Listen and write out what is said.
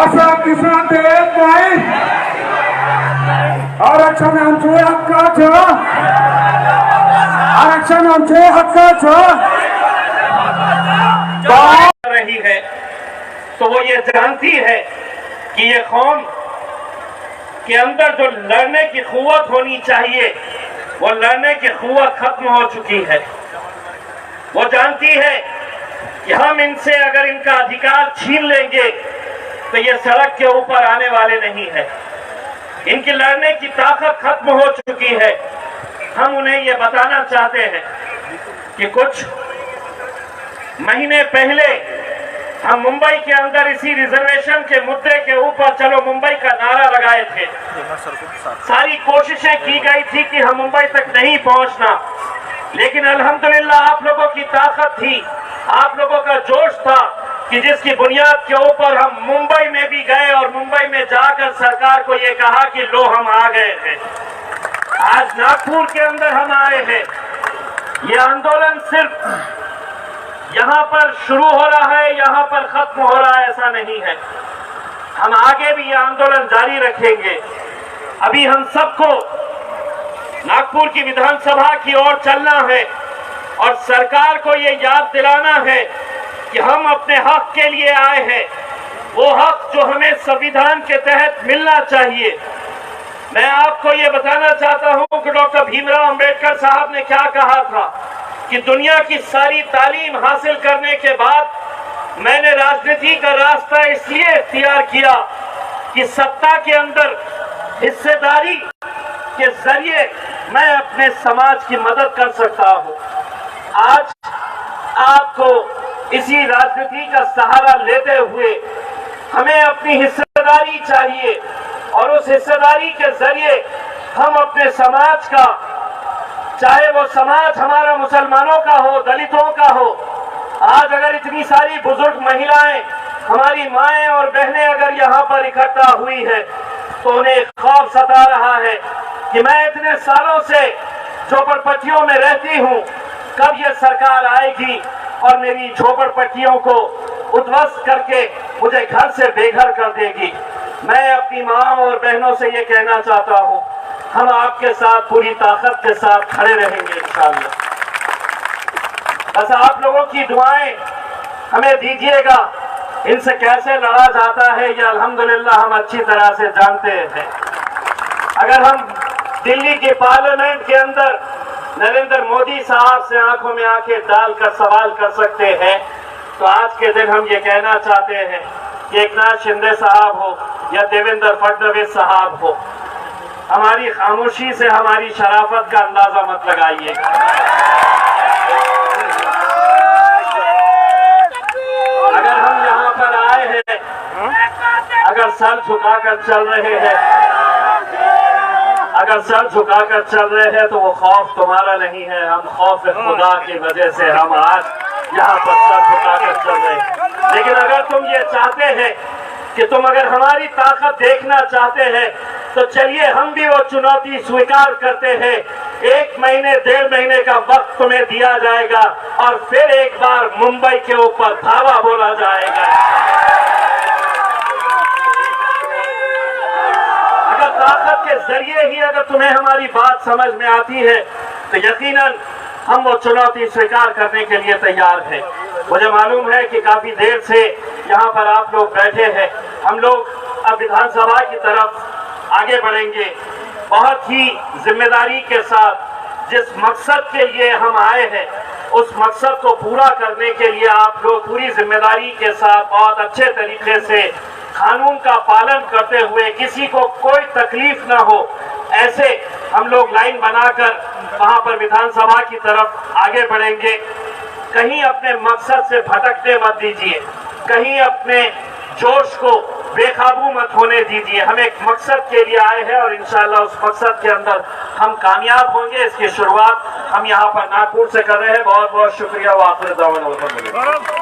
असं किसान देत नाही. आरक्षण आमचे हक्काचं, आरक्षण आमचे हक्काचं रही है तो वो ये जानती है कि ये कौम के अंदर जो लड़ने की कुव्वत होनी चाहिए वो लड़ने की कुव्वत खत्म हो चुकी है। वो जानती है कि हम इनसे अगर इनका अधिकार छीन लेंगे तो ये सड़क के ऊपर आने वाले नहीं है। इनकी लड़ने की ताकत खत्म हो चुकी है। हम उन्हें ये बताना चाहते हैं कि कुछ महीने पहले हम मुंबई के अंदर इसी रिजर्वेशन के मुद्दे के ऊपर चलो मुंबई का नारा लगाए थे। सारी कोशिशें की गई थी कि हम मुंबई तक नहीं पहुंचना, लेकिन अल्हम्दुलिल्लाह आप लोगों की ताकत थी, आप लोगों का जोश था कि जिसकी बुनियाद के ऊपर हम मुंबई में भी गए और मुंबई में जाकर सरकार को ये कहा कि लो हम आ गए हैं। आज नागपुर के अंदर हम आए हैं। ये आंदोलन सिर्फ यहाँ पर शुरू हो रहा है, यहाँ पर खत्म हो रहा है, ऐसा नहीं है। हम आगे भी ये आंदोलन जारी रखेंगे। अभी हम सबको नागपुर की विधानसभा की ओर चलना है और सरकार को ये याद दिलाना है कि हम अपने हक के लिए आए हैं, वो हक जो हमें संविधान के तहत मिलना चाहिए। मैं आपको ये बताना चाहता हूं कि डॉक्टर भीमराव अंबेडकर साहब ने क्या कहा था कि दुनिया की सारी तालीम हासिल करने के बाद मैंने राजनीति का रास्ता इसलिए इख्तियार किया कि सत्ता के अंदर हिस्सेदारी के जरिए मैं अपने समाज की मदद कर सकता हूं। आज आपको इसी राजनीति का सहारा लेते हुए हमें अपनी हिस्सेदारी चाहिए और उस हिस्सेदारी के जरिए हम अपने समाज का, चाहे वो समाज हमारा मुसलमानों का हो, दलितों का हो, आज अगर इतनी सारी बुजुर्ग महिलाएं, हमारी माएं और बहनें अगर यहाँ पर इकट्ठा हुई है तो उन्हें खौफ सता रहा है कि मैं इतने सालों से झोपड़पट्टियों में रहती हूँ, कब ये सरकार आएगी और मेरी झोपड़पट्टियों को उद्ध्वस्त करके मुझे घर से बेघर कर देगी। मैं अपनी माँ और बहनों से ये कहना चाहता हूँ, हम आपके साथ पूरी ताकत के साथ खड़े रहेंगे इंशाअल्लाह। बस आप लोगों की दुआएं हमें दीजिएगा। इनसे कैसे लड़ा जाता है ये अल्हम्दुलिल्लाह हम अच्छी तरह से जानते हैं। अगर हम दिल्ली के पार्लियामेंट के अंदर नरेंद्र मोदी साहब से आंखों में आंखें डालकर सवाल कर सकते हैं, तो आज के दिन हम ये कहना चाहते हैं कि एकनाथ शिंदे साहब हो या देवेंद्र फडणवीस साहब हो, हमारी खामोशी से हमारी शराफत का अंदाजा मत लगाइए। अगर हम यहाँ पर आए हैं, अगर सर झुकाकर चल रहे हैं, अगर सर झुकाकर चल रहे हैं तो वो खौफ तुम्हारा नहीं है, हम खौफ खुदा की वजह से हम आज यहाँ पर सर झुकाकर चल रहे हैं। लेकिन अगर तुम ये चाहते हैं कि तुम अगर हमारी ताकत देखना चाहते हैं तो चलिए हम भी वो चुनौती स्वीकार करते हैं। 1 महीने 1.5 महीने का वक्त तुम्हें दिया जाएगा और फिर एक बार मुंबई के ऊपर धावा बोला जाएगा। अगर ताकत के जरिए ही अगर तुम्हें हमारी बात समझ में आती है तो यकीनन हम वो चुनौती स्वीकार करने के लिए तैयार हैं। मुझे मालूम है कि काफी देर से यहाँ पर आप लोग बैठे हैं। हम लोग अब विधानसभा की तरफ आगे बढ़ेंगे बहुत ही जिम्मेदारी के साथ। जिस मकसद के लिए हम आए हैं उस मकसद को पूरा करने के लिए आप लोग पूरी जिम्मेदारी के साथ बहुत अच्छे तरीके से कानून का पालन करते हुए, किसी को कोई तकलीफ ना हो, ऐसे हम लोग लाइन बनाकर वहां पर विधानसभा की तरफ आगे बढ़ेंगे। कहीं अपने मकसद से भटकने मत दीजिए, कहीं अपने जोश को बेकाबू मत होने दीजिए। हम एक मकसद के लिए आए हैं और इंशाअल्लाह उस मकसद के अंदर हम कामयाब होंगे। इसकी शुरुआत हम यहाँ पर नागपुर से कर रहे हैं। बहुत बहुत शुक्रिया। वाखिर दावत।